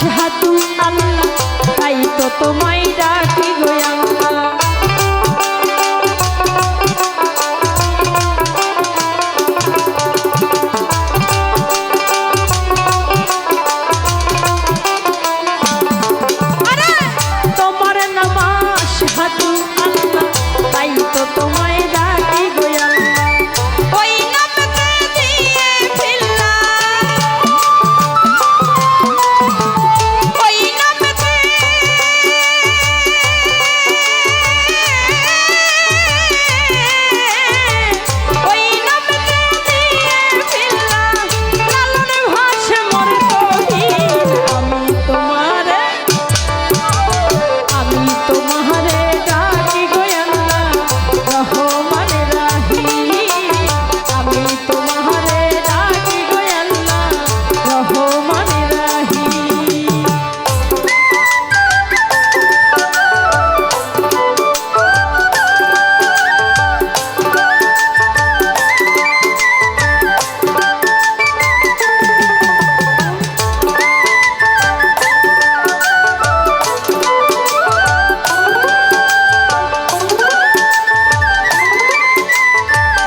আশহাদু আল্লাহ তাই তো তোমায় ডাকি গো আল্লাহ। আরে তোমার নাম আশহাদু আল্লাহ তাই তো তোমায় ডাকি গো আল্লাহ। ওই নামতে দিয়ে ফিল্লা ওই নামতে ওই নামতে দিয়ে ফিল্লা লালন ভাসে মোর কহিন। আমি তোমারে ডাকি গো আল্লাহ রহমান রাহিম। আমি তোমারে ডাকি গো আল্লাহ রহমান রাহিম।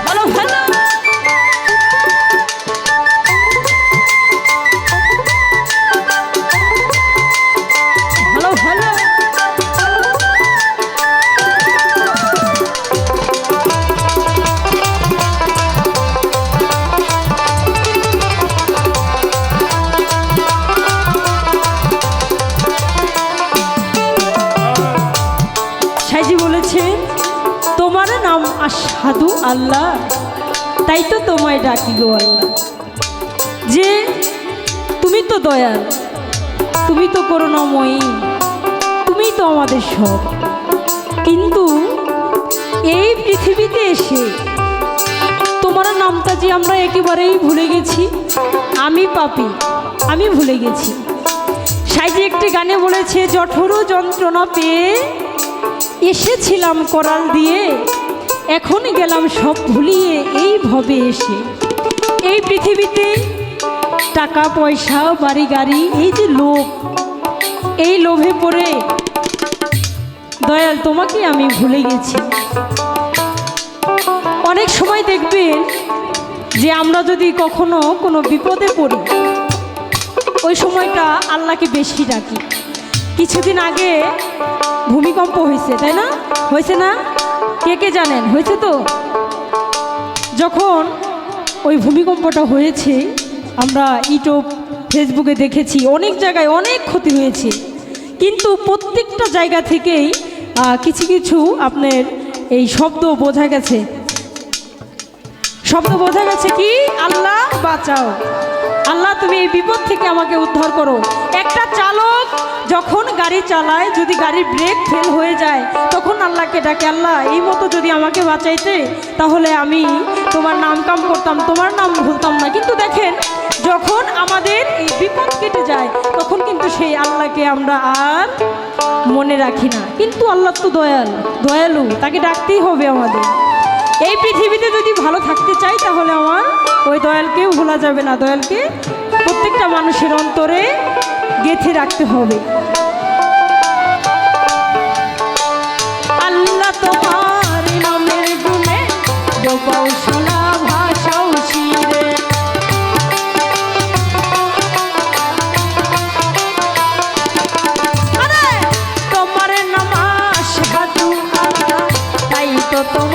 ভালো ভালো ভালো ভালো সাইজি বলেছেন তোমার নাম আশহাদু আল্লাহ তাই তো তোমায় ডাকি গো আল্লাহ। যে তুমি তো দয়াল, তুমি তো করুণাময়ী, তুমি তো আমাদের সব। কিন্তু এই পৃথিবীতে এসে তোমার নামটা যে আমরা একেবারেই ভুলে গেছি। আমি পাপী, আমি ভুলে গেছি। সাইজি একটি গানে বলেছে জঠর যন্ত্রণা পেয়ে এসেছিলাম করাল দিয়ে, এখন গেলাম সব ভুলিয়ে এই ভবে এসে। এই পৃথিবীতে টাকা পয়সা বাড়ি গাড়ি এই যে লোভ, এই লোভে পড়ে দয়াল তোমাকে আমি ভুলে গেছি। অনেক সময় দেখবেন যে আমরা যদি কখনো কোনো বিপদে পড়ি ওই সময়টা আল্লাহকে বেশি ডাকি। কিছুদিন আগে ভূমিকম্প হয়েছে, তাই না? হয়েছে না? কে কে জানেন? হয়েছে তো। যখন ওই ভূমিকম্পটা হয়েছে আমরা ইউটিউব ফেসবুকে দেখেছি অনেক জায়গায় অনেক ক্ষতি হয়েছে। কিন্তু প্রত্যেকটা জায়গা থেকেই কিছু কিছু আপনার এই শব্দ বোঝা গেছে। শব্দ বোঝা গেছে কি আল্লাহ বাঁচাও, আল্লাহ তুমি এই বিপদ থেকে আমাকে উদ্ধার করো। একটা চালক যখন গাড়ি চালায় যদি গাড়ির ব্রেক ফেল হয়ে যায় তখন আল্লাহকে ডাকে, আল্লাহ এই মতো যদি আমাকে বাঁচাইতে তাহলে আমি তোমার নাম কাম করতাম, তোমার নাম ভুলতাম না। কিন্তু দেখেন যখন আমাদের এই বিপদ কেটে যায় তখন কিন্তু সেই আল্লাহকে আমরা আর মনে রাখি না। কিন্তু আল্লাহ তো দয়ালু, তাকে ডাকতেই হবে আমাদের। এই পৃথিবীতে যদি ভালো থাকতে চাই তাহলে আমার ওই দয়ালকেও ভোলা যাবে না। দয়ালকে প্রত্যেকটা মানুষের অন্তরে গেঁথে রাখতে হবে। আল্লাহ তোমার নামের গুণে ডোবাও সোনা ভাষাও শিরে। তোমার নাম আশহাদু আল্লাহ তাই তো তোমার